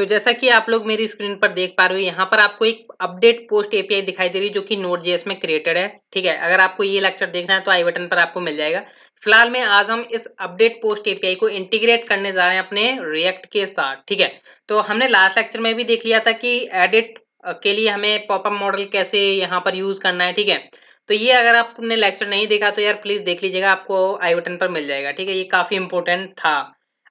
तो जैसा कि आप लोग मेरी स्क्रीन पर देख पा रहे हो, यहाँ पर आपको एक अपडेट पोस्ट एपीआई दिखाई दे रही है जो कि नोड.जेएस में क्रिएटेड है। ठीक है, अगर आपको ये लेक्चर देखना है तो आई बटन पर आपको मिल जाएगा। फिलहाल में आज हम इस अपडेट पोस्ट एपीआई को इंटीग्रेट करने जा रहे हैं अपने रिएक्ट के साथ। ठीक है, तो हमने लास्ट लेक्चर में भी देख लिया था कि एडिट के लिए हमें पॉपअप मॉडल कैसे यहाँ पर यूज करना है। ठीक है, तो ये अगर आपने लेक्चर नहीं देखा तो यार प्लीज देख लीजिएगा, आपको आई बटन पर मिल जाएगा। ठीक है, ये काफी इंपॉर्टेंट था।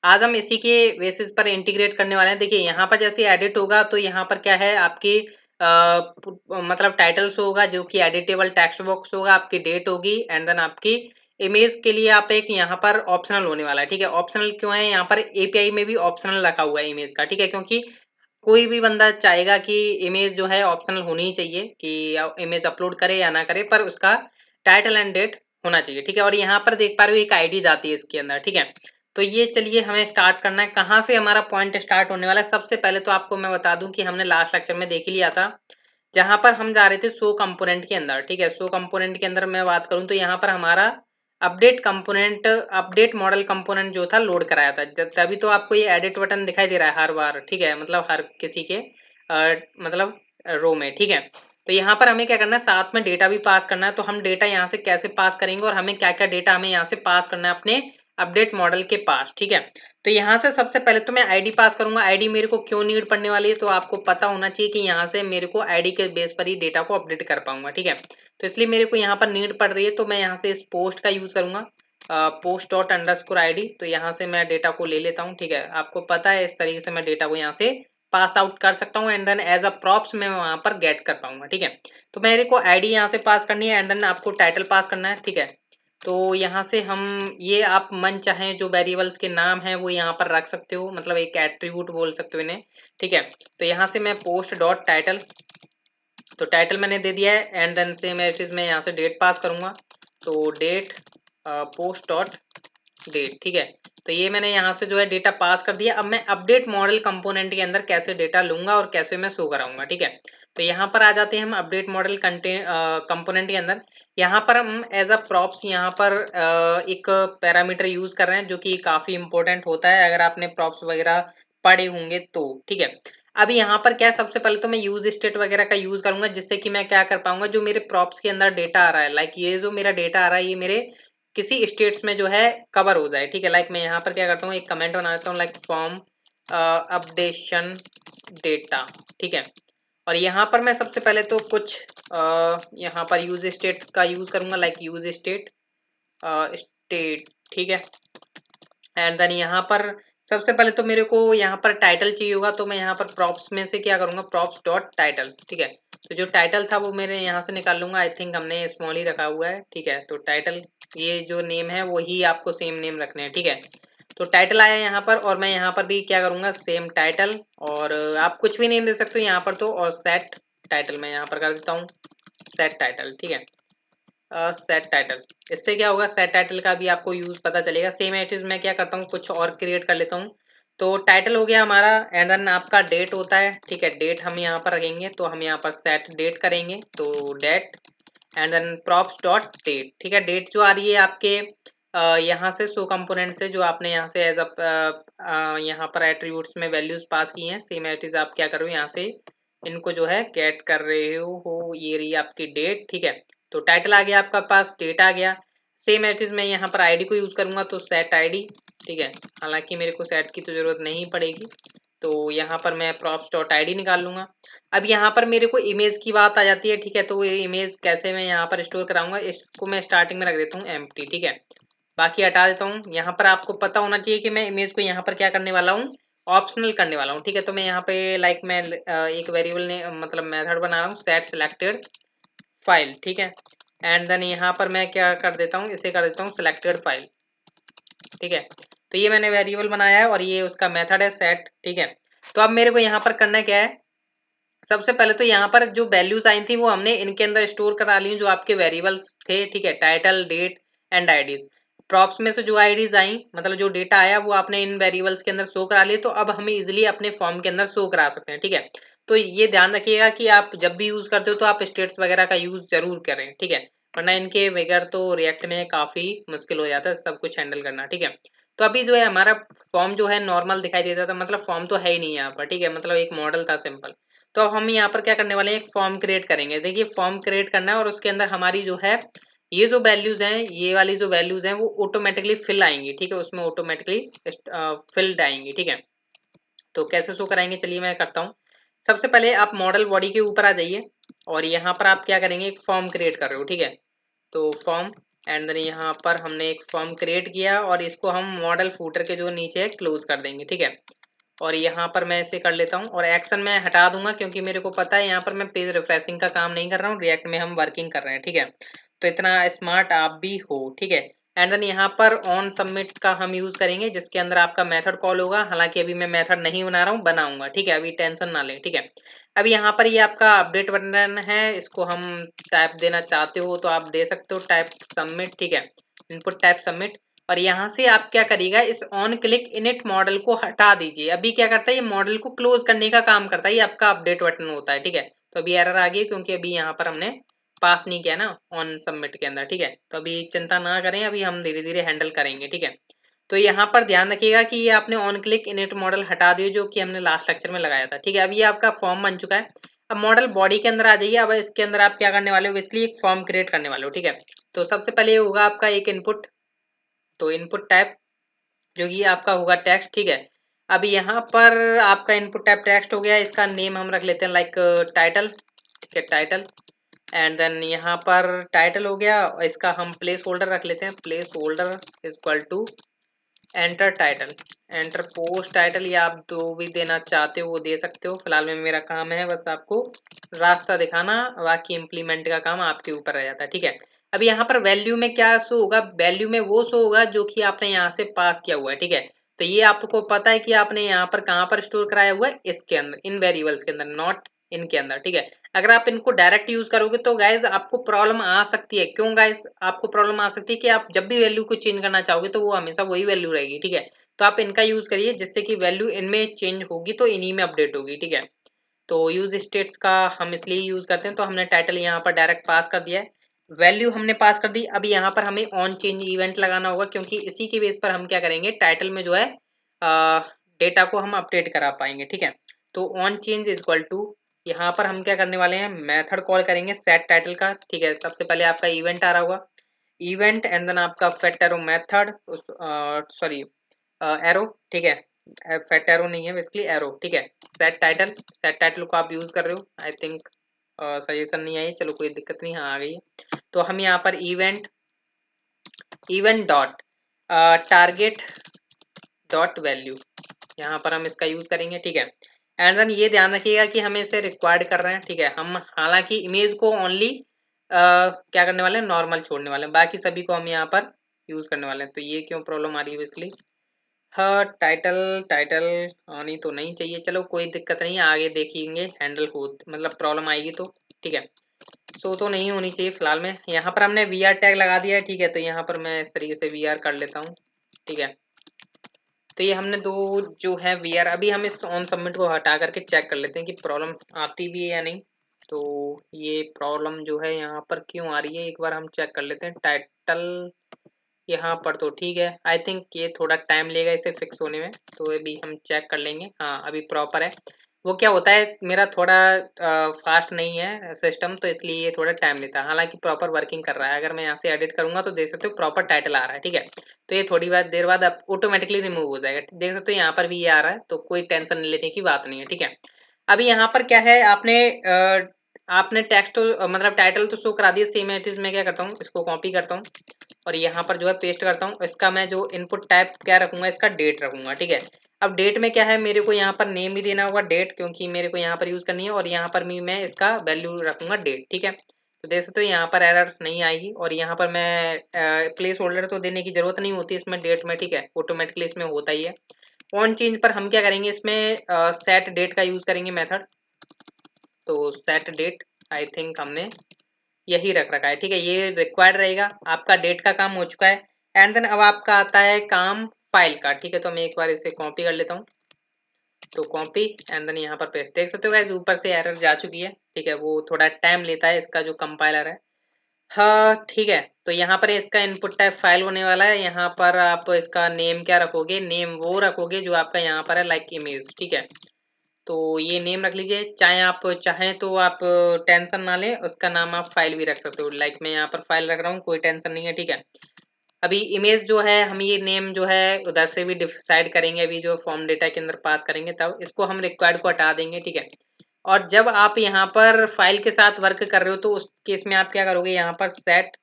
आज हम इसी के बेसिस पर इंटीग्रेट करने वाले हैं। देखिए यहाँ पर जैसे एडिट होगा तो यहाँ पर क्या है, आपकी मतलब टाइटल शो होगा जो कि एडिटेबल टेक्स्ट बॉक्स होगा, आपकी डेट होगी एंड देन आपकी इमेज के लिए आप एक यहाँ पर ऑप्शनल होने वाला है। ठीक है, ऑप्शनल क्यों है, यहाँ पर एपीआई में भी ऑप्शनल रखा हुआ है इमेज का। ठीक है, क्योंकि कोई भी बंदा चाहेगा कि इमेज जो है ऑप्शनल होनी ही चाहिए कि इमेज अपलोड करे या ना करे, पर उसका टाइटल एंड डेट होना चाहिए। ठीक है, और यहाँ पर देख पा रहे हो एक आईडी जाती है इसके अंदर। ठीक है, तो ये चलिए हमें स्टार्ट करना है। कहाँ से हमारा पॉइंट स्टार्ट होने वाला है, सबसे पहले तो आपको मैं बता दूं कि हमने लास्ट लेक्चर में देख ही लिया था, जहां पर हम जा रहे थे शो कंपोनेंट के अंदर। ठीक है, शो कंपोनेंट के अंदर मैं बात करूं तो यहाँ पर हमारा update component, update model component जो था लोड कराया था। तभी तो आपको ये एडिट बटन दिखाई दे रहा है हर बार। ठीक है, मतलब हर किसी के मतलब रो में। ठीक है, तो यहाँ पर हमें क्या करना है, साथ में डेटा भी पास करना है। तो हम डेटा यहाँ से कैसे पास करेंगे और हमें क्या क्या डेटा हमें यहाँ से पास करना है अपने अपडेट मॉडल के पास। ठीक है, तो यहाँ से सबसे पहले तो मैं आईडी पास करूंगा। आईडी मेरे को क्यों नीड पड़ने वाली है, तो आपको पता होना चाहिए कि यहाँ से मेरे को आईडी के बेस पर ही डेटा को अपडेट कर पाऊंगा। ठीक है, तो इसलिए मेरे को यहाँ पर नीड पड़ रही है, तो मैं यहाँ से इस पोस्ट का यूज करूंगा, पोस्ट डॉट अंडरस्कोर आईडी। तो यहाँ से मैं डेटा को ले लेता हूँ। ठीक है, आपको पता है इस तरीके से मैं डेटा को यहाँ से पास आउट कर सकता हूँ and then as a props मैं वहां पर गेट कर पाऊंगा। ठीक है, तो मेरे को आईडी यहाँ से पास करनी है एंड देन आपको टाइटल पास करना है। ठीक है, तो यहाँ से हम ये आप मन चाहें जो वेरिएबल्स के नाम हैं वो यहाँ पर रख सकते हो, मतलब एक एट्रीब्यूट बोल सकते हो इन्हें। ठीक है, तो यहाँ से मैं पोस्ट डॉट टाइटल, तो टाइटल मैंने दे दिया है and then same as it is मैं यहाँ से डेट पास करूंगा। तो डेट पोस्ट डॉट डेट। ठीक है, तो ये मैंने यहाँ से जो है डेटा पास कर दिया। अब मैं अपडेट मॉडल कंपोनेंट के अंदर कैसे डेटा लूंगा और कैसे मैं शो कराऊंगा। ठीक है, तो यहाँ पर आ जाते हैं हम अपडेट मॉडल कंपोनेंट के अंदर। यहाँ पर हम एज अ प्रॉप्स यहाँ पर एक पैरामीटर यूज कर रहे हैं जो कि काफी इंपॉर्टेंट होता है अगर आपने प्रॉप्स वगैरह पढ़े होंगे तो। ठीक है, अब यहाँ पर क्या है, सबसे पहले तो मैं यूज स्टेट वगैरह का यूज करूंगा जिससे कि मैं क्या कर पाऊंगा, जो मेरे प्रॉप्स के अंदर डेटा आ रहा है, लाइक ये जो मेरा डेटा आ रहा है ये मेरे किसी स्टेट्स में जो है कवर हो जाए। ठीक है, लाइक मैं यहाँ पर क्या करता हूँ, एक कमेंट बना देता हूँ लाइक फॉर्म अपडेशन डेटा। ठीक है, और यहाँ पर मैं सबसे पहले तो कुछ यहाँ पर यूज स्टेट का यूज करूंगा लाइक यूज स्टेट स्टेट। ठीक है, एंड देन यहाँ पर सबसे पहले तो मेरे को यहाँ पर टाइटल चाहिए होगा, तो मैं यहाँ पर प्रॉप्स में से क्या करूंगा, प्रॉप्स डॉट टाइटल। ठीक है, तो जो टाइटल था वो मेरे यहाँ से निकाल लूंगा। आई थिंक हमने स्मॉल ही रखा हुआ है। ठीक है, तो टाइटल ये जो नेम है वही आपको सेम नेम रखने हैं। ठीक है, तो टाइटल आया यहाँ पर और मैं यहाँ पर भी क्या करूंगा, सेम टाइटल, और आप कुछ भी नेम दे सकते हो यहाँ पर तो, और सेट टाइटल मैं यहाँ पर कर देता हूँ सेट टाइटल। ठीक है, सेट टाइटल, इससे क्या होगा, सेट टाइटल का भी आपको यूज पता चलेगा। सेम एज मैं क्या करता हूँ, कुछ और क्रिएट कर लेता हूँ। तो टाइटल हो गया हमारा एंड देन आपका डेट होता है। ठीक है, डेट हम यहाँ पर रखेंगे तो हम यहाँ पर सेट डेट करेंगे, तो date and then props dot date. ठीक है, डेट जो आ रही है आपके यहाँ से शो कंपोनेंट से, जो आपने यहाँ से एज अ यहाँ पर एट्रीब्यूट्स में वैल्यूज पास की हैं, सेम एट इज आप क्या करो यहाँ से इनको जो है गेट कर रहे हो, ये रही आपकी डेट। ठीक है, तो टाइटल आ गया आपका पास, डेट आ गया। सेम एट इज मैं यहाँ पर आईडी को यूज करूंगा तो सेट आईडी। ठीक है, हालांकि मेरे को सेट की तो जरूरत नहीं पड़ेगी, तो यहाँ पर मैं props डॉट आईडी निकाल लूंगा। अब यहाँ पर मेरे को इमेज की बात आ जाती है। ठीक है, तो वो इमेज कैसे मैं यहाँ पर स्टोर कराऊंगा, इसको मैं स्टार्टिंग में रख देता हूँ एम्प्टी। ठीक है, बाकी हटा देता हूँ। यहाँ पर आपको पता होना चाहिए कि मैं इमेज को यहाँ पर क्या करने वाला हूँ, ऑप्शनल करने वाला हूँ। ठीक है, तो मैं यहाँ पे लाइक मैं एक वेरिएबल ने मतलब मेथड बना रहा हूँ सेट सिलेक्टेड फाइल। ठीक है, एंड देन यहाँ पर मैं क्या कर देता हूँ, इसे कर देता हूँ सिलेक्टेड फाइल। ठीक है, तो ये मैंने वेरिएबल बनाया है और ये उसका मेथड है सेट। ठीक है, तो अब मेरे को यहाँ पर करना क्या है, सबसे पहले तो यहाँ पर जो वैल्यूज आई थी वो हमने इनके अंदर स्टोर करा ली, जो आपके वेरिएबल्स थे। ठीक है, title date and IDs. Props में से जो आईडीज आई, मतलब जो डेटा आया वो आपने इन वेरिएबल्स के अंदर शो करा लिए, तो अब हम इजिली अपने फॉर्म के अंदर शो करा सकते हैं। ठीक है, तो ये ध्यान रखिएगा कि आप जब भी यूज करते हो तो आप स्टेट्स वगैरह का यूज जरूर करें। ठीक है, वरना इनके बगैर तो रिएक्ट में काफी मुश्किल हो जाता है सब कुछ हैंडल करना। ठीक है, तो अभी जो है हमारा फॉर्म जो है नॉर्मल दिखाई देता था, मतलब फॉर्म तो है ही नहीं यहाँ पर, ठीक है, मतलब एक मॉडल था सिंपल। तो अब हम यहाँ पर क्या करने वाले हैं, एक फॉर्म क्रिएट करेंगे। देखिए फॉर्म क्रिएट करना है और उसके अंदर हमारी जो है ये जो वैल्यूज हैं, ये वाली जो वैल्यूज हैं वो ऑटोमेटिकली फिल आएंगी, ठीक है, उसमें ऑटोमेटिकली फिल्ड आएंगी, ठीक है। तो कैसे शो कराएंगे, चलिए मैं करता हूँ। सबसे पहले आप मॉडल बॉडी के ऊपर आ जाइए और यहाँ पर आप क्या करेंगे, एक फॉर्म क्रिएट कर रहे हो, ठीक है। तो फॉर्म एंड देन यहाँ पर हमने एक फॉर्म क्रिएट किया और इसको हम मॉडल फूटर के जो नीचे है क्लोज कर देंगे, ठीक है। और यहाँ पर मैं इसे कर लेता हूँ और एक्शन में हटा दूंगा क्योंकि मेरे को पता है यहाँ पर मैं पेज रिफ्रेशिंग का काम नहीं कर रहा हूँ, रिएक्ट में हम वर्किंग कर रहे हैं, ठीक है। तो इतना स्मार्ट आप भी हो, ठीक है। एंड देन यहाँ पर ऑन सबमिट का हम यूज करेंगे जिसके अंदर आपका मेथड कॉल होगा। हालांकि अभी मैं मेथड नहीं बना रहा हूँ, बनाऊंगा, ठीक है, अभी टेंशन ना लें, ठीक है। अब यहाँ पर ये आपका अपडेट बटन है, इसको हम टाइप देना चाहते हो तो आप दे सकते हो, टाइप सबमिट, ठीक है, इनपुट टाइप सबमिट। और यहाँ से आप क्या करिएगा, इस ऑन क्लिक इनिट मॉडल को हटा दीजिए। अभी क्या करता है, ये मॉडल को क्लोज करने का काम करता है, ये आपका अपडेट बटन होता है, ठीक है। तो अभी एरर आ गई क्योंकि अभी यहाँ पर हमने पास नहीं किया ना ऑन सबमिट के अंदर, ठीक है। तो अभी चिंता ना करें, अभी हम धीरे धीरे हैंडल करेंगे, ठीक है। तो यहाँ पर ध्यान रखिएगा कि ये आपने ऑन क्लिक इनिट मॉडल हटा दिया जो कि हमने लास्ट लेक्चर में लगाया था, ठीक है। अब ये आपका फॉर्म बन चुका है। अब मॉडल बॉडी के अंदर आ जाइए। अब इसके अंदर आप क्या करने वाले हो, बेसिकली एक फॉर्म क्रिएट करने वाले हो, ठीक है। तो सबसे पहले होगा आपका एक इनपुट, तो इनपुट टाइप जो कि आपका होगा टेक्स्ट, ठीक है। अब यहाँ पर आपका इनपुट टाइप टेक्स्ट हो गया, इसका नेम हम रख लेते हैं लाइक टाइटल, ठीक है, टाइटल। एंड देन यहाँ पर टाइटल हो गया, इसका हम प्लेस होल्डर रख लेते हैं, place holder equal to enter title, enter post title, या आप जो भी देना चाहते हो वो दे सकते हो। फिलहाल में मेरा काम है बस आपको रास्ता दिखाना, बाकी इम्प्लीमेंट का काम आपके ऊपर रह जाता है, ठीक है। अब यहाँ पर वैल्यू में क्या शो होगा, वैल्यू में वो शो होगा जो कि आपने यहाँ से पास किया हुआ है, ठीक है। तो ये आपको पता है कि आपने यहाँ पर कहाँ पर स्टोर कराया हुआ है, इसके अंदर, इन वेरिएबल्स के अंदर, नॉट इनके अंदर, ठीक है। अगर आप इनको डायरेक्ट यूज करोगे तो गाइज आपको प्रॉब्लम आ सकती है। क्यों गाइज आपको प्रॉब्लम आ सकती है कि आप जब भी वैल्यू को चेंज करना चाहोगे तो वो हमेशा वही वैल्यू रहेगी, ठीक है। तो आप इनका यूज करिए जिससे कि वैल्यू इनमें चेंज होगी तो इन्हीं में अपडेट होगी, ठीक है। तो यूज स्टेट्स का हम इसलिए यूज करते हैं। तो हमने टाइटल यहाँ पर डायरेक्ट पास कर दिया है, वैल्यू हमने पास कर दी। अब यहाँ पर हमें ऑन चेंज इवेंट लगाना होगा क्योंकि इसी के बेस पर हम क्या करेंगे, टाइटल में जो है डेटा को हम अपडेट करा पाएंगे, ठीक है। तो ऑन चेंज इक्वल टू, यहाँ पर हम क्या करने वाले हैं, मेथड कॉल करेंगे सेट टाइटल का, ठीक है। सबसे पहले आपका इवेंट आ रहा होगा, इवेंट एंड देन आपका fat arrow method, sorry arrow, ठीक है, फेट एरो नहीं है बेसिकली एरो, ठीक है। सेट टाइटल को आप यूज कर रहे हो, आई थिंक सजेशन नहीं आई, चलो कोई दिक्कत नहीं, हाँ आ गई है। तो हम यहाँ पर event dot target dot value, यहाँ पर हम इसका यूज करेंगे, ठीक है। एंड देन ये ध्यान रखिएगा कि हमें इसे रिक्वायर्ड कर रहे हैं, ठीक है। हम हालांकि इमेज को ओनली क्या करने वाले हैं, नॉर्मल छोड़ने वाले हैं, बाकी सभी को हम यहाँ पर यूज करने वाले हैं। तो ये क्यों प्रॉब्लम आ रही है बेसिकली, हाँ टाइटल टाइटल आनी तो नहीं चाहिए, चलो कोई दिक्कत नहीं, आगे देखेंगे हैंडल हो, मतलब प्रॉब्लम आएगी तो, ठीक है। सो तो नहीं होनी चाहिए फिलहाल में। यहाँ पर हमने वी आर टैग लगा दिया है, ठीक है। तो यहाँ पर मैं इस तरीके से वी आर कर लेता हूँ, ठीक है। तो ये हमने दो जो है वी आर, अभी हम इस ऑन सबमिट को हटा करके चेक कर लेते हैं कि प्रॉब्लम आती भी है या नहीं। तो ये प्रॉब्लम जो है यहाँ पर क्यों आ रही है, एक बार हम चेक कर लेते हैं। टाइटल यहाँ पर तो ठीक है, आई थिंक ये थोड़ा टाइम लेगा इसे फिक्स होने में, तो अभी हम चेक कर लेंगे। हाँ अभी प्रॉपर है। वो क्या होता है, मेरा थोड़ा फास्ट नहीं है सिस्टम, तो इसलिए ये थोड़ा टाइम लेता है, हालांकि प्रॉपर वर्किंग कर रहा है। अगर मैं यहाँ से एडिट करूंगा तो देख सकते हो प्रॉपर टाइटल आ रहा है, ठीक है। तो ये थोड़ी देर बाद ऑटोमेटिकली रिमूव हो जाएगा, देख सकते हो यहाँ पर भी ये आ रहा है, तो कोई टेंशन लेने की बात नहीं है, ठीक है। अभी यहाँ पर क्या है, आपने टेक्स्ट तो मतलब टाइटल तो शो करा दिया, सेम एज मैं क्या करता हूँ, इसको कॉपी करता हूँ और यहाँ पर जो है पेस्ट करता हूँ। इसका मैं जो इनपुट टाइप क्या रखूंगा, इसका डेट रखूंगा, ठीक है। अब डेट में क्या है, मेरे को यहाँ पर नेम भी देना होगा डेट, क्योंकि मेरे को यहाँ पर यूज करनी है, और यहाँ पर भी मैं इसका वैल्यू रखूंगा डेट, ठीक है। तो देख सकते हो यहाँ पर एरर नहीं आएगी, और यहाँ पर मैं प्लेस होल्डर तो देने की जरूरत नहीं होती इसमें डेट में, ठीक है, ऑटोमेटिकली इसमें होता ही है। ऑन चेंज पर हम क्या करेंगे, इसमें सेट डेट का यूज करेंगे मेथड। तो सेट डेट आई थिंक हमने यही रख रखा है, ठीक है, ये रिक्वायर्ड रहेगा। आपका डेट का काम हो चुका है। एंड देन अब आपका आता है काम फाइल का, ठीक है। तो मैं एक बार इसे कॉपी कर लेता हूँ, तो कॉपी एंड देन यहाँ पर पेस्ट, देख सकते हो गाइस ऊपर से एरर जा चुकी है, ठीक है। वो थोड़ा टाइम लेता है इसका जो कंपाइलर है। हाँ ठीक है, तो यहाँ पर इसका इनपुट टाइप फाइल होने वाला है। यहाँ पर आप इसका नेम क्या रखोगे, नेम वो रखोगे जो आपका यहाँ पर है लाइक इमेज, ठीक है। तो ये नेम रख लीजिए, चाहे आप चाहें तो आप टेंशन ना लें, उसका नाम आप फाइल भी रख सकते हो। लाइक मैं यहाँ पर फाइल रख रहा हूँ, कोई टेंशन नहीं है, ठीक है। अभी इमेज जो है हम ये नेम जो है उधर से भी डिसाइड करेंगे, अभी जो फॉर्म डेटा के अंदर पास करेंगे तब इसको हम रिक्वायर्ड को हटा देंगे, ठीक है। और जब आप यहाँ पर फाइल के साथ वर्क कर रहे हो तो उस केस में आप क्या करोगे, यहाँ पर सेट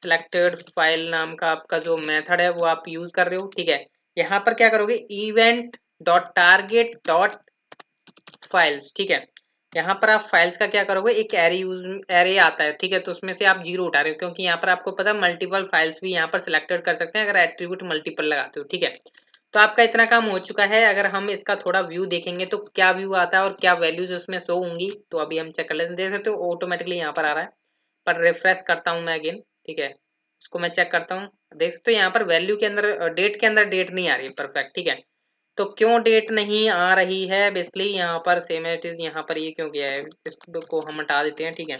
सिलेक्टेड फाइल नाम का आपका जो मेथड है वो आप यूज कर रहे हो, ठीक है। यहाँ पर क्या करोगे, event dot target dot files, ठीक है। यहाँ पर आप फाइल्स का क्या करोगे, एक एरे आता है, ठीक है। तो उसमें से आप जीरो उठा रहे हो क्योंकि यहाँ पर आपको पता है मल्टीपल फाइल्स भी यहाँ पर सिलेक्टेड कर सकते हैं अगर एट्रीब्यूट मल्टीपल लगाते हो, ठीक है। तो आपका इतना काम हो चुका है। अगर हम इसका थोड़ा व्यू देखेंगे तो क्या व्यू आता है और क्या वैल्यूज उसमें शो होंगी, तो अभी हम चेक कर लेते हैं। देख सकते हो ऑटोमेटिकली यहाँ पर आ रहा है, पर रिफ्रेश करता हूँ मैं अगेन, ठीक है। इसको मैं चेक करता हूँ, देख सकते हो यहाँ पर वैल्यू के अंदर डेट के अंदर डेट नहीं आ रही है, परफेक्ट, ठीक है। तो क्यों डेट नहीं आ रही है, बेसिकली यहाँ पर सेम इट इज, यहाँ पर ये क्यों गया है, इसको हम हटा देते हैं, ठीक है।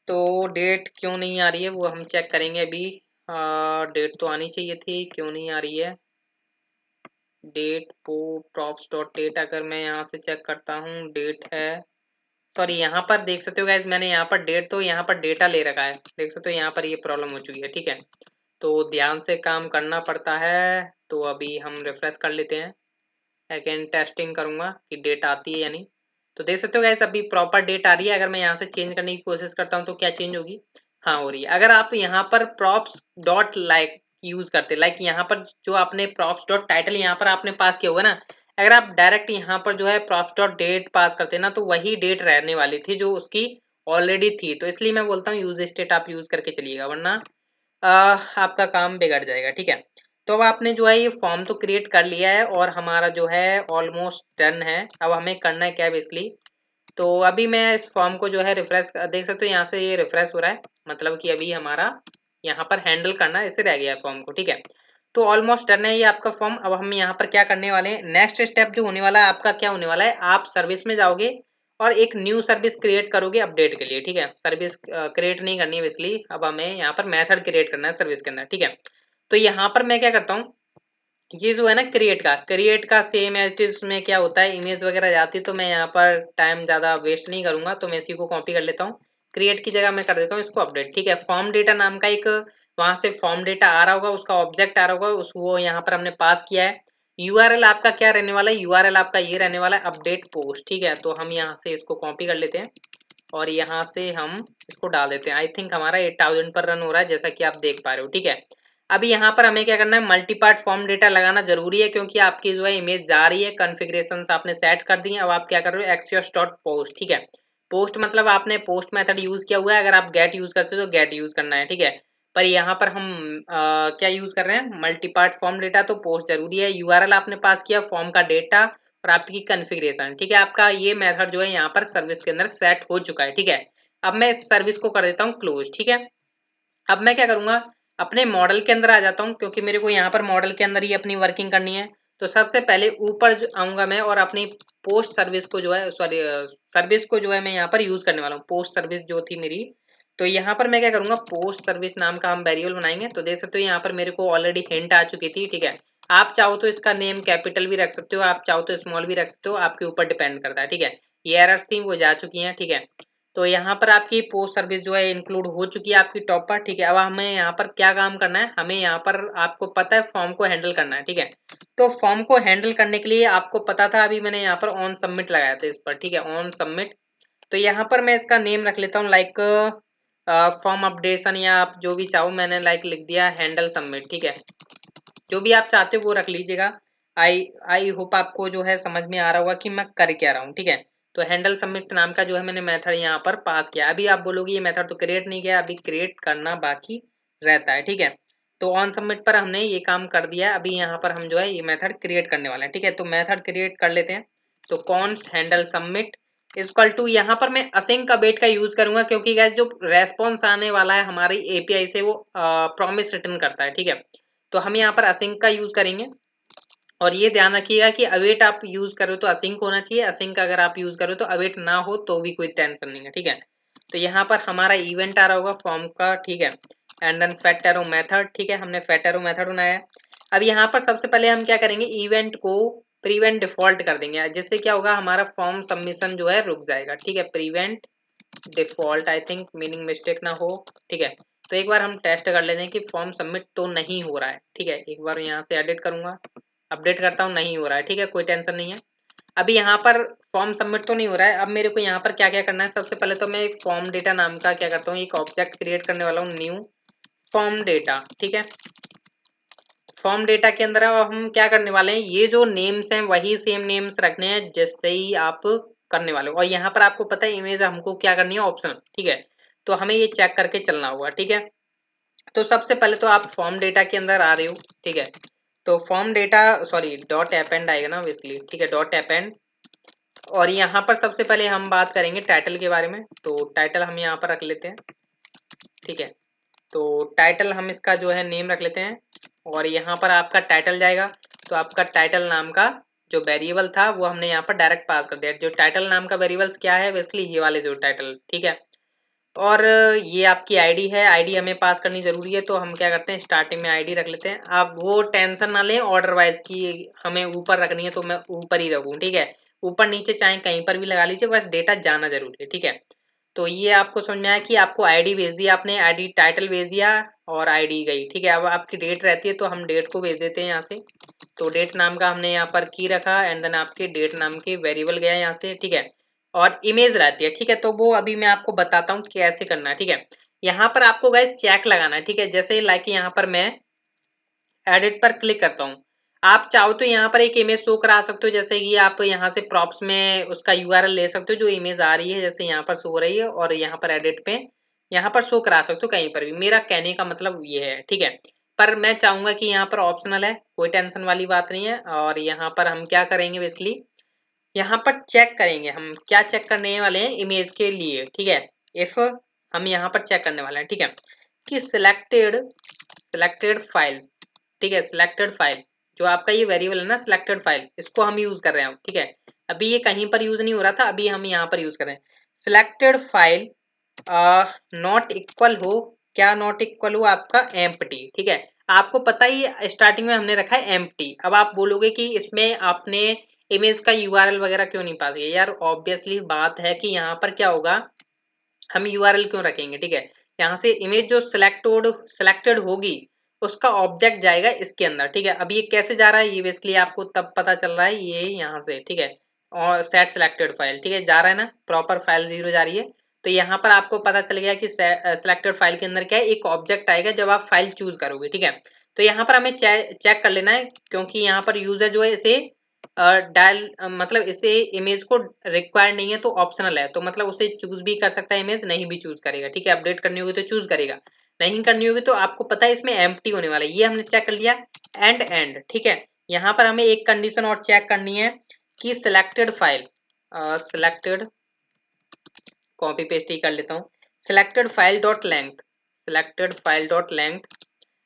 तो डेट क्यों नहीं आ रही है वो हम चेक करेंगे अभी। डेट तो आनी चाहिए थी, क्यों नहीं आ रही है डेट। प्रॉप्स डॉट डेट अगर मैं यहाँ से चेक करता हूँ, डेट है, सॉरी यहाँ पर देख सकते हो गाइज, मैंने यहाँ पर डेट तो यहाँ पर डेटा ले रखा है, देख सकते हो यहाँ पर ये प्रॉब्लम हो चुकी है, ठीक है। तो ध्यान से काम करना पड़ता है। तो अभी हम रिफ्रेश कर लेते हैं, अगेन टेस्टिंग करूंगा कि डेट आती है या नहीं। तो देख सकते हो गाइस अभी प्रॉपर डेट आ रही है। अगर मैं यहाँ से चेंज करने की कोशिश करता हूँ तो क्या चेंज होगी, हाँ हो रही है। अगर आप यहाँ पर प्रॉप्स डॉट लाइक यूज करते, लाइक यहाँ पर जो आपने प्रॉप्स डॉट टाइटल यहाँ पर आपने पास किया होगा ना, अगर आप डायरेक्ट यहाँ पर जो है प्रॉप्स डॉट डेट पास करते ना तो वही डेट रहने वाली थी जो उसकी ऑलरेडी थी। तो इसलिए मैं बोलता हूँ यूज स्टेट आप यूज करके चलिएगा, वरना आपका काम बिगड़ जाएगा, ठीक है। तो अब आपने जो है ये फॉर्म तो क्रिएट कर लिया है और हमारा जो है ऑलमोस्ट डन है। अब हमें करना है क्या है बेसिकली, तो अभी मैं इस फॉर्म को जो है रिफ्रेश देख सकते हो यहाँ से ये रिफ्रेश हो रहा है, मतलब कि अभी हमारा यहाँ पर हैंडल करना इसे रह गया है फॉर्म को, ठीक है। तो ऑलमोस्ट डन है ये आपका फॉर्म। अब हम यहाँ पर क्या करने वाले हैं, नेक्स्ट स्टेप जो होने वाला है आपका क्या होने वाला है, आप सर्विस में जाओगे और एक न्यू सर्विस क्रिएट करोगे अपडेट के लिए, ठीक है। सर्विस क्रिएट नहीं करनी है बेसिकली, अब हमें यहाँ पर मेथड क्रिएट करना है सर्विस के अंदर, ठीक है। तो यहाँ पर मैं क्या करता हूँ, ये जो है ना क्रिएट का सेम एज इट इज, उसमें क्या होता है इमेज वगैरह जाती है, तो मैं यहाँ पर टाइम ज़्यादा वेस्ट नहीं करूंगा, तो मैं इसी को कॉपी कर लेता हूँ। क्रिएट की जगह मैं कर देता हूँ इसको अपडेट, ठीक है। फॉर्म डेटा नाम का एक वहां से फॉर्म डेटा आ रहा होगा, उसका ऑब्जेक्ट आ रहा होगा, उस वो यहाँ पर हमने पास किया है। यूआरएल आपका क्या रहने वाला है, यूआरएल आपका ये रहने वाला है अपडेट पोस्ट, ठीक है। तो हम यहाँ से इसको कॉपी कर लेते हैं और यहाँ से हम इसको डाल देते हैं। आई थिंक हमारा 8000 पर रन हो रहा है जैसा कि आप देख पा रहे हो, ठीक है। अभी यहाँ पर हमें क्या करना है, मल्टी पार्ट फॉर्म डेटा लगाना जरूरी है क्योंकि आपकी जो है इमेज जा रही है, कॉन्फ़िगरेशन आपने सेट कर दी है। अब आप क्या कर रहे हो, एक्सियोस डॉट पोस्ट, ठीक है। पोस्ट मतलब आपने पोस्ट मेथड यूज किया हुआ है, अगर आप गेट यूज करते हो तो गेट यूज करना है, ठीक है। पर यहाँ पर हम क्या यूज कर रहे हैं, मल्टी पार्ट फॉर्म डेटा, तो पोस्ट जरूरी है। यूआरएल आपने पास किया, फॉर्म का डेटा और आपकी कॉन्फ़िगरेशन, ठीक है। आपका ये मेथड जो है यहाँ पर सर्विस के अंदर सेट हो चुका है, ठीक है। अब मैं इस सर्विस को कर देता हूँ क्लोज, ठीक है। अब मैं क्या करूंगा, अपने मॉडल के अंदर आ जाता हूँ क्योंकि मेरे को यहाँ पर मॉडल के अंदर ही अपनी वर्किंग करनी है। तो सबसे पहले ऊपर आऊंगा मैं और अपनी पोस्ट सर्विस को जो है, सॉरी सर्विस को जो है मैं यहाँ पर यूज करने वाला हूँ, पोस्ट सर्विस जो थी मेरी। तो यहाँ पर मैं क्या करूंगा, पोस्ट सर्विस नाम का हम वेरिएबल बनाएंगे। तो देख सकते हो यहाँ पर मेरे को ऑलरेडी हिंट आ चुकी थी, ठीक है। आप चाहो तो इसका नेम कैपिटल भी रख सकते हो, आप चाहो तो स्मॉल भी रख सकते हो, आपके ऊपर डिपेंड करता है, ठीक है। ये एरर्स थी वो जा चुकी हैं, ठीक है। तो यहाँ पर आपकी पोस्ट सर्विस जो है इंक्लूड हो चुकी है आपकी टॉप पर, ठीक है। अब हमें यहाँ पर क्या काम करना है, हमें यहाँ पर आपको पता है फॉर्म को हैंडल करना है, ठीक है। तो फॉर्म को हैंडल करने के लिए आपको पता था, अभी मैंने यहाँ पर ऑन सबमिट लगाया था इस पर, ठीक है, ऑन सबमिट। तो यहाँ पर मैं इसका नेम रख लेता हूँ लाइक फॉर्म अपडेशन, या आप जो भी चाहो, मैंने लाइक लिख दिया हैंडल सबमिट, ठीक है। जो भी आप चाहते हो वो रख लीजिएगा। आई आई होप आपको जो है समझ में आ रहा होगा कि मैं कर क्या रहा हूँ, ठीक है। तो हैंडल सबमिट नाम का जो है मैंने मेथड यहाँ पर पास किया। अभी आप बोलोगे ये मेथड तो क्रिएट नहीं किया, अभी क्रिएट करना बाकी रहता है, ठीक है। तो ऑन सबमिट पर हमने ये काम कर दिया, अभी यहाँ पर हम जो है ये मेथड क्रिएट करने वाले हैं, ठीक है। तो मेथड क्रिएट कर लेते हैं। तो const handle submit equal to, यहाँ पर मैं असिंक का वेट का यूज करूंगा क्योंकि गैस जो रेस्पॉन्स आने वाला है हमारी एपीआई से वो प्रॉमिस रिटर्न करता है, ठीक है। तो हम यहाँ पर असिंक का यूज करेंगे और ये ध्यान रखिएगा कि अवेट आप यूज करो तो असिंक होना चाहिए, असिंक अगर आप यूज करो तो अवेट ना हो तो भी कोई टेंशन नहीं है, ठीक है। तो यहाँ पर हमारा इवेंट आ रहा होगा फॉर्म का, ठीक है, and then fat arrow method, ठीक है, हमने फेट एरो मेथड बनाया है। अब यहाँ पर सबसे पहले हम क्या करेंगे, इवेंट को प्रीवेंट डिफॉल्ट कर देंगे, जिससे क्या होगा, हमारा फॉर्म सबमिशन जो है रुक जाएगा, ठीक है, prevent default, I think meaning mistake ना हो, ठीक है। तो एक बार हम टेस्ट कर लेते हैं कि फॉर्म सबमिट तो नहीं हो रहा है, ठीक है, एक बार यहाँ से एडिट करूंगा, अपडेट करता हूँ, नहीं हो रहा है, ठीक है, कोई टेंशन नहीं है। अभी यहाँ पर फॉर्म सबमिट तो नहीं हो रहा है। अब मेरे को यहाँ पर क्या क्या करना है, सबसे पहले तो मैं एक फॉर्म डेटा नाम का क्या करता हूँ, एक ऑब्जेक्ट क्रिएट करने वाला हूँ, न्यू फॉर्म डेटा, ठीक है। फॉर्म डेटा के अंदर अब हम क्या करने वाले हैं, ये जो नेम्स हैं वही सेम नेम्स रखने हैं जैसे ही आप करने वाले हो। और यहाँ पर आपको पता है इमेज हमको क्या करनी है, ऑप्शनल, ठीक है, तो हमें ये चेक करके चलना होगा, ठीक है। तो सबसे पहले तो आप फॉर्म डेटा के अंदर आ रहे हो, ठीक है, तो form data sorry dot append आएगा ना बेसिकली, ठीक है, डॉट अपेंड। और यहाँ पर सबसे पहले हम बात करेंगे टाइटल के बारे में, तो टाइटल हम यहाँ पर रख लेते हैं, ठीक है। तो टाइटल हम इसका जो है नेम रख लेते हैं, और यहाँ पर आपका टाइटल जाएगा, तो आपका टाइटल नाम का जो वेरिएबल था वो हमने यहाँ पर डायरेक्ट पास कर दिया। जो टाइटल नाम का वेरिएबल्स क्या है, बेसिकली ये वाले जो टाइटल, ठीक है। और ये आपकी आईडी है, आईडी हमें पास करनी जरूरी है, तो हम क्या करते हैं, स्टार्टिंग में आईडी रख लेते हैं। आप वो टेंशन ना लें ऑर्डर वाइज की हमें ऊपर रखनी है तो मैं ऊपर ही रखूँ, ठीक है, ऊपर नीचे चाहे कहीं पर भी लगा लीजिए, बस डेटा जाना जरूरी है, ठीक है। तो ये आपको समझ में आया कि आपको आईडी भेज दिया आपने, आईडी टाइटल भेज दिया और आईडी गई, ठीक है। अब आपकी डेट रहती है तो हम डेट को भेज देते हैं यहाँ से, तो डेट नाम का हमने यहाँ पर की रखा, एंड देन आपके डेट नाम के वेरिएबल गया यहाँ से, ठीक है। और इमेज रहती है, ठीक है, तो वो अभी मैं आपको बताता हूँ कैसे करना है, ठीक है। यहाँ पर आपको गाइस चेक लगाना है, ठीक है, जैसे लाइक यहाँ पर मैं एडिट पर क्लिक करता हूँ, आप चाहो तो यहाँ पर एक इमेज शो करा सकते हो, जैसे कि आप यहाँ से प्रॉप्स में उसका यूआरएल ले सकते हो, जो इमेज आ रही है जैसे यहाँ पर शो हो रही है, और यहाँ पर एडिट पे यहाँ पर शो करा सकते हो कहीं पर भी, मेरा कहने का मतलब ये है, ठीक है। पर मैं चाहूंगा कि यहाँ पर ऑप्शनल है, कोई टेंशन वाली बात नहीं है। और यहाँ पर हम क्या करेंगे, बेसिकली यहाँ पर चेक करेंगे, हम क्या चेक करने वाले हैं इमेज के लिए, ठीक है। इफ हम यहाँ पर चेक करने वाले हैं, ठीक है, कि सिलेक्टेड फाइल्स, ठीक है, सिलेक्टेड फाइल जो आपका ये वेरिएबल है ना, सिलेक्टेड फाइल, इसको हम यूज कर रहे हैं, ठीक है। अभी ये कहीं पर यूज नहीं हो रहा था, अभी हम यहाँ पर यूज कर रहे हैं। सिलेक्टेड फाइल नॉट इक्वल हो, क्या नॉट इक्वल हो, आपका एम्प्टी, ठीक है। आपको पता ही स्टार्टिंग में हमने रखा है एम्प्टी। अब आप बोलोगे कि इसमें आपने इमेज का यूआरएल वगैरह क्यों नहीं पास किया, यार ऑब्वियसली बात है कि यहाँ पर क्या होगा, हम यूआरएल क्यों रखेंगे, ठीक है। यहाँ से इमेज जो सिलेक्टेड होगी उसका ऑब्जेक्ट जाएगा इसके अंदर, ठीक है। अब ये कैसे जा रहा है, ये बेसिकली आपको तब पता चल रहा है, ये यहाँ से, ठीक है, और सेट सिलेक्टेड फाइल, ठीक है, जा रहा है ना, प्रॉपर फाइल 0 जा रही है। तो यहाँ पर आपको पता चल गया कि सिलेक्टेड फाइल के अंदर क्या है, एक ऑब्जेक्ट आएगा जब आप फाइल चूज करोगे, ठीक है। तो यहाँ पर हमें चेक कर लेना है, क्योंकि यहाँ पर यूजर जो है इसे डायल मतलब इसे इमेज को रिक्वायर्ड नहीं है तो ऑप्शनल है, तो मतलब उसे चूज भी कर सकता है इमेज, नहीं भी चूज करेगा, ठीक है। अपडेट करनी होगी तो चूज करेगा, नहीं करनी होगी तो आपको पता है इसमें एम्प्टी होने वाला है, ये हमने चेक कर लिया। एंड ठीक है, यहाँ पर हमें एक कंडीशन और चेक करनी है कि सिलेक्टेड कॉपी पेस्ट ही कर लेता हूँ, सिलेक्टेड फाइल डॉट लेंथ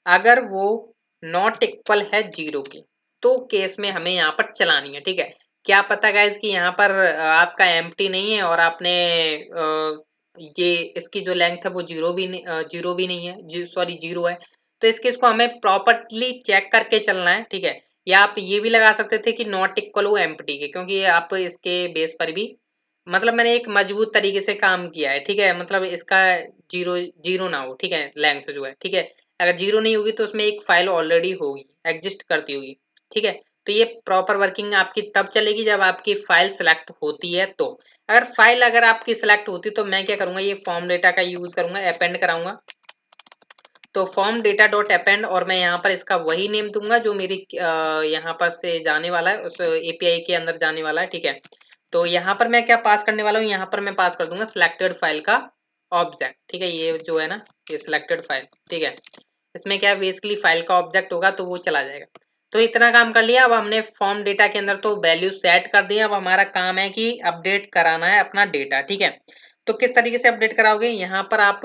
अगर वो नॉट इक्वल है 0 के, तो केस में हमें यहाँ पर चलानी है, ठीक है। क्या पता गाइज कि यहाँ पर आपका एम्प्टी नहीं है और आपने ये इसकी जो लेंथ है वो जीरो भी नहीं है, सॉरी 0 है, तो इस केस को हमें प्रॉपरली चेक करके चलना है, ठीक है। या आप ये भी लगा सकते थे कि नॉट इक्वल हो एम्प्टी के, क्योंकि आप इसके बेस पर भी मतलब मैंने एक मजबूत तरीके से काम किया है, ठीक है, मतलब इसका जीरो जीरो ना हो, ठीक है, लेंथ जो है, ठीक है। अगर 0 नहीं होगी तो उसमें एक फाइल ऑलरेडी होगी, एग्जिस्ट करती होगी, ठीक है। तो ये प्रॉपर वर्किंग आपकी तब चलेगी जब आपकी फाइल सेलेक्ट होती है, तो अगर आपकी सेलेक्ट होती तो मैं क्या करूंगा, ये फॉर्म डेटा का यूज करूंगा, अपेंड कराऊंगा। तो फॉर्म डेटा डॉट अपेंड, और मैं यहाँ पर इसका वही नेम दूंगा जो मेरी यहाँ पर से जाने वाला है, उस एपीआई के अंदर जाने वाला है, ठीक है। तो यहाँ पर मैं क्या पास करने वाला हूँ, यहाँ पर मैं पास कर दूंगा सिलेक्टेड फाइल का ऑब्जेक्ट, ठीक है, ये जो है ना, ये सिलेक्टेड फाइल, ठीक है। इसमें क्या बेसिकली फाइल का ऑब्जेक्ट होगा तो वो चला जाएगा। तो इतना काम कर लिया। अब हमने फॉर्म डेटा के अंदर तो वैल्यू सेट कर दिया, अब हमारा काम है कि अपडेट कराना है अपना डेटा, ठीक है। तो किस तरीके से अपडेट कराओगे, यहाँ पर आप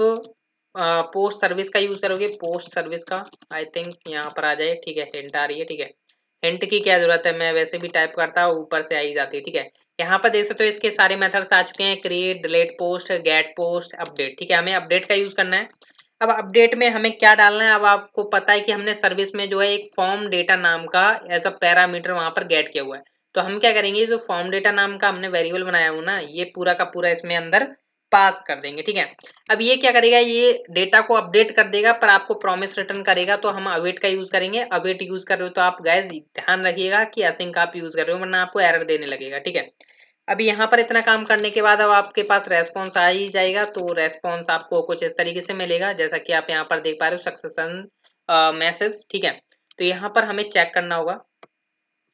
पोस्ट सर्विस का यूज करोगे, पोस्ट सर्विस का, आई थिंक यहाँ पर आ जाए, ठीक है, हिंट आ रही है, ठीक है। हिंट की क्या जरूरत है, मैं वैसे भी टाइप करता हूँ ऊपर से आ ही जाती है। ठीक है, यहाँ पर देख सकते हो इसके सारे मेथड्स आ चुके हैं, create, delete post, get post, update. ठीक है, हमें अपडेट का यूज करना है। अब अपडेट में हमें क्या डालना है, अब आपको पता है कि हमने सर्विस में जो है एक फॉर्म डेटा नाम का एज अ पैरामीटर वहां पर गेट किया हुआ है। तो हम क्या करेंगे, जो फॉर्म डेटा नाम का हमने वेरिएबल बनाया हुआ ना, ये पूरा का पूरा इसमें अंदर पास कर देंगे। ठीक है, अब ये क्या करेगा, ये डेटा को अपडेट कर देगा पर आपको प्रॉमिस रिटर्न करेगा। तो हम अवेट का यूज करेंगे। अवेट यूज कर रहे हो तो आप गाइस ध्यान रखिएगा कि असिंक आप यूज कर रहे हो, वरना आपको एरर देने लगेगा। ठीक है, अभी यहाँ पर इतना काम करने के बाद अब आपके पास रेस्पॉन्स आ ही जाएगा। तो रेस्पॉन्स आपको कुछ इस तरीके से मिलेगा, जैसा कि आप यहाँ पर देख पा रहे हो, सक्सेसन मैसेज। ठीक है, तो यहाँ पर हमें चेक करना होगा,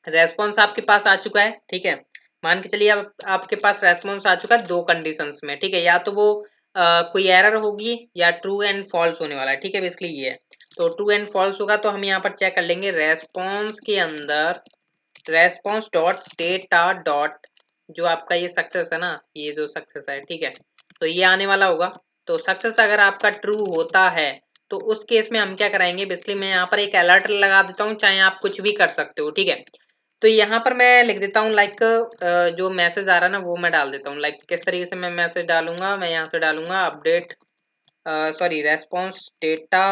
रेस्पॉन्स आपके पास आ चुका है। ठीक है, मान के चलिए अब आपके पास रेस्पॉन्स आ चुका है दो कंडीशंस में। ठीक है, या तो वो कोई एरर होगी या ट्रू एंड फॉल्स होने वाला है। ठीक है, बेसिकली ये है। तो ट्रू एंड फॉल्स होगा तो हम यहाँ पर चेक कर लेंगे, रेस्पॉन्स के अंदर रेस्पॉन्स डॉट डेटा डॉट, जो आपका ये सक्सेस है ना, ये जो सक्सेस है, ठीक है, तो ये आने वाला होगा। तो सक्सेस अगर आपका ट्रू होता है तो उस केस में हम क्या कराएंगे, बेसिकली मैं यहाँ पर एक अलर्ट लगा देता हूँ, चाहे आप कुछ भी कर सकते हो। ठीक है, तो यहाँ पर मैं लिख देता हूँ लाइक जो मैसेज आ रहा है ना वो मैं डाल देता हूँ। लाइक किस तरीके से मैं मैसेज डालूंगा, मैं यहाँ से डालूंगा update sorry response data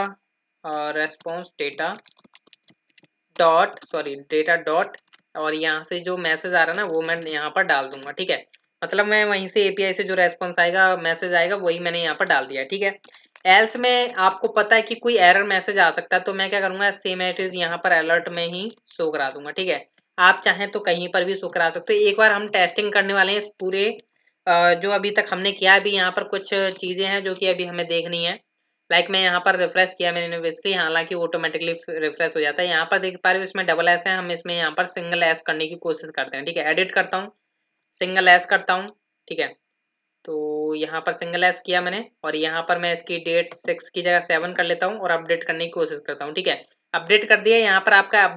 dot sorry data dot, और यहाँ से जो मैसेज आ रहा है ना वो मैं यहाँ पर डाल दूंगा। ठीक है, मतलब मैं वहीं से एपीआई से जो रेस्पॉन्स आएगा, मैसेज आएगा, वही मैंने यहाँ पर डाल दिया। ठीक है, एल्स में आपको पता है कि कोई एरर मैसेज आ सकता है, तो मैं क्या करूंगा, सेम एट इज यहाँ पर अलर्ट में ही शो करा दूंगा। ठीक है, आप चाहें तो कहीं पर भी शो करा सकते हो। एक बार हम टेस्टिंग करने वाले हैं इस पूरे जो अभी तक हमने किया। अभी यहाँ पर कुछ चीजें हैं जो कि अभी हमें देखनी है। लाइक मैं यहाँ पर रिफ्रेश किया मैंने बेसिकली, हालांकि ऑटोमेटिकली रिफ्रेश हो जाता है। यहाँ पर देख पा रहे हो इसमें डबल एस है, हम इसमें यहाँ पर सिंगल एस करने की कोशिश करते हैं। ठीक है, एडिट करता हूँ, सिंगल एस करता हूँ। ठीक है, तो यहाँ पर सिंगल एस किया मैंने, और यहाँ पर मैं इसकी डेट 6 की जगह 7 कर लेता हूँ और अपडेट करने की कोशिश करता हूँ। ठीक है, अपडेट कर दिया। यहाँ पर आपका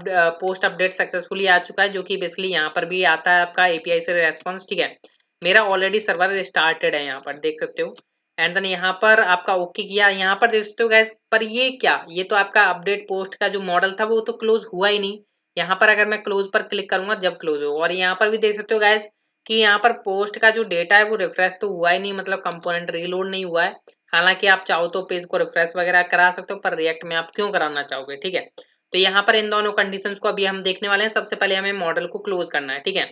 पोस्ट अपडेट सक्सेसफुली आ चुका है, जो कि बेसिकली यहाँ पर भी आता है आपका एपीआई से रेस्पॉन्स। ठीक है, मेरा ऑलरेडी सर्वर स्टार्टेड है, यहाँ पर देख सकते हो। एंड देन यहाँ पर आपका ओके किया, यहाँ पर देख सकते हो गैस, पर ये क्या, ये तो आपका अपडेट पोस्ट का जो मॉडल था वो तो क्लोज हुआ ही नहीं। यहाँ पर अगर मैं क्लोज पर क्लिक करूंगा जब क्लोज हो, और यहाँ पर भी देख सकते हो गैस कि यहाँ पर पोस्ट का जो डेटा है वो रिफ्रेश तो हुआ ही नहीं, मतलब कंपोनेंट रीलोड नहीं हुआ है। हालांकि आप चाहो तो पेज को रिफ्रेश वगैरह करा सकते हो, पर रिएक्ट में आप क्यों कराना चाहोगे। ठीक है, तो यहाँ पर इन दोनों कंडीशंस को अभी हम देखने वाले हैं। सबसे पहले हमें मॉडल को क्लोज करना है। ठीक है,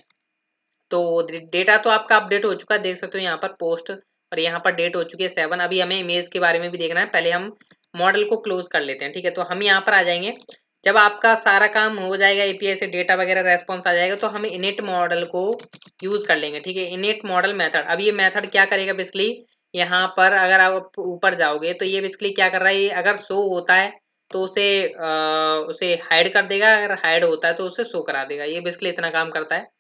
तो डेटा तो आपका अपडेट हो चुका है, देख सकते हो यहाँ पर पोस्ट, और यहाँ पर डेट हो चुकी है 7। अभी हमें इमेज के बारे में भी देखना है, पहले हम मॉडल को क्लोज कर लेते हैं। ठीक है, तो हम यहाँ पर आ जाएंगे। जब आपका सारा काम हो जाएगा, एपीआई से डेटा वगैरह रेस्पॉन्स आ जाएगा, तो हम इनिट मॉडल को यूज कर लेंगे। ठीक है, इनिट मॉडल मेथड, अब ये मेथड क्या करेगा बेसिकली, यहाँ पर अगर आप ऊपर जाओगे तो ये बेसिकली क्या कर रहा है, ये अगर शो होता है तो उसे हाइड कर देगा, अगर हाइड होता है तो उसे शो करा देगा। ये बेसिकली इतना काम करता है।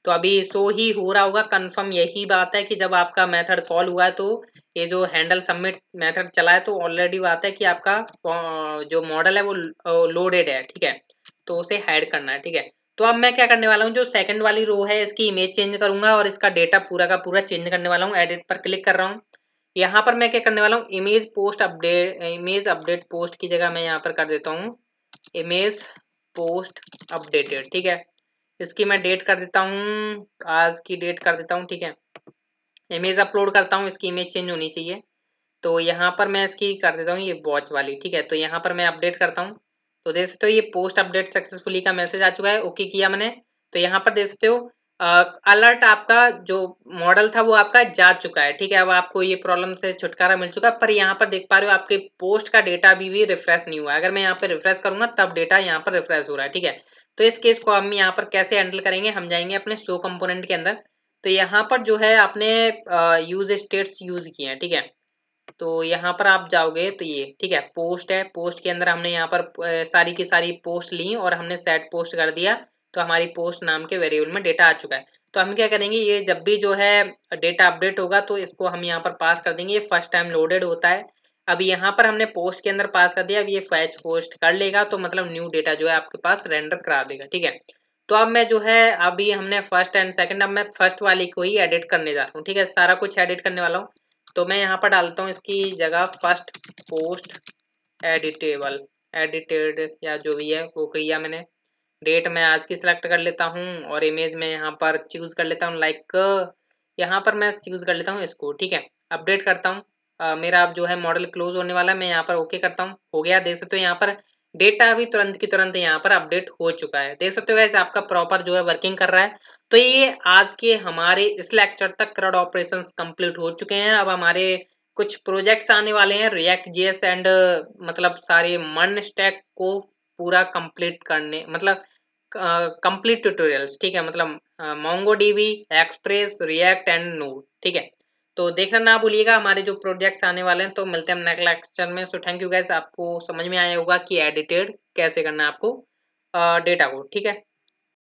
तो अभी शो ही हो रहा होगा कंफर्म, यही बात है कि जब आपका मेथड कॉल हुआ है तो ये जो हैंडल सबमिट मेथड चला है, तो ऑलरेडी बात है कि आपका जो मॉडल है वो लोडेड है। ठीक है, तो उसे हाइड करना है। ठीक है, तो अब मैं क्या करने वाला हूँ, जो सेकंड वाली रो है इसकी इमेज चेंज करूंगा और इसका डेटा पूरा का पूरा चेंज करने वाला हूँ। एडिट पर क्लिक कर रहा हूँ। यहाँ पर मैं क्या करने वाला हूँ, इमेज अपडेट पोस्ट की जगह मैं यहाँ पर कर देता हूँ इमेज पोस्ट अपडेटेड। ठीक है, इसकी मैं डेट कर देता हूँ, आज की डेट कर देता हूँ। ठीक है, इमेज अपलोड करता हूँ, इसकी इमेज चेंज होनी चाहिए। तो यहाँ पर मैं इसकी कर देता हूँ ये वॉच वाली। ठीक है, तो यहाँ पर मैं अपडेट करता हूँ, तो देख सकते हो ये पोस्ट अपडेट सक्सेसफुली का मैसेज आ चुका है, ओके किया मैंने। तो यहाँ पर देख सकते हो अलर्ट, आपका जो मॉडल था वो आपका जा चुका है। ठीक है, अब आपको ये प्रॉब्लम से छुटकारा मिल चुका है। पर यहाँ पर देख पा रहे हो आपके पोस्ट का डेटा अभी भी रिफ्रेश नहीं हुआ है। अगर मैं यहाँ पर रिफ्रेश करूंगा तब डेटा यहाँ पर रिफ्रेश हो रहा है। ठीक है, तो इस केस को हम यहाँ पर कैसे हैंडल करेंगे, हम जाएंगे अपने शो कंपोनेंट के अंदर। तो यहाँ पर जो है आपने यूज स्टेट्स यूज किए हैं। ठीक है, तो यहाँ पर आप जाओगे तो ये ठीक है पोस्ट है, पोस्ट के अंदर हमने यहाँ पर सारी की सारी पोस्ट ली और हमने सेट पोस्ट कर दिया। तो हमारी पोस्ट नाम के वेरिएबल में डेटा आ चुका है। तो हम क्या करेंगे, ये जब भी जो है डेटा अपडेट होगा तो इसको हम यहाँ पर पास कर देंगे। ये फर्स्ट टाइम लोडेड होता है। अभी यहाँ पर हमने पोस्ट के अंदर पास कर दिया, अब ये फैच पोस्ट कर लेगा, तो मतलब न्यू डेटा जो है आपके पास रेंडर करा देगा। ठीक है, तो अब मैं जो है अभी हमने फर्स्ट एंड सेकंड, अब मैं फर्स्ट वाली को ही एडिट करने जा रहा हूँ। ठीक है, सारा कुछ एडिट करने वाला हूँ। तो मैं यहाँ पर डालता हूँ इसकी जगह फर्स्ट पोस्ट एडिटेबल, एडिटेड या जो भी है वो किया मैंने। डेट मैं आज की सिलेक्ट कर लेता हूँ और इमेज में यहाँ पर चूज कर लेता हूँ लाइक यहाँ पर मैं चूज कर लेता हूँ इसको। ठीक है, अपडेट करता हूँ। मेरा अब जो है मॉडल क्लोज होने वाला है, मैं यहाँ पर ओके करता हूँ। हो गया, देख सकते हो यहाँ पर डेटा भी तुरंत की तुरंत यहाँ पर अपडेट हो चुका है। देख सकते हो गाइस आपका प्रॉपर जो है वर्किंग कर रहा है। तो ये आज के हमारे इस लेक्चर तक CRUD ऑपरेशंस कंप्लीट हो चुके हैं। अब हमारे कुछ प्रोजेक्ट्स आने वाले हैं रिएक्ट जेएस एंड मतलब सारे मर्न स्टैक को पूरा कंप्लीट करने, मतलब कंप्लीट ट्यूटोरियल्स। ठीक है, मतलब Mongo dB, express, react and node. ठीक है, तो देखना ना भूलिएगा हमारे जो प्रोजेक्ट्स आने वाले हैं। तो मिलते हैं नेक्स्ट लेक्चर में। सो थैंक यू गाइस, आपको समझ में आया होगा कि एडिटेड कैसे करना है आपको डेटा को। ठीक है।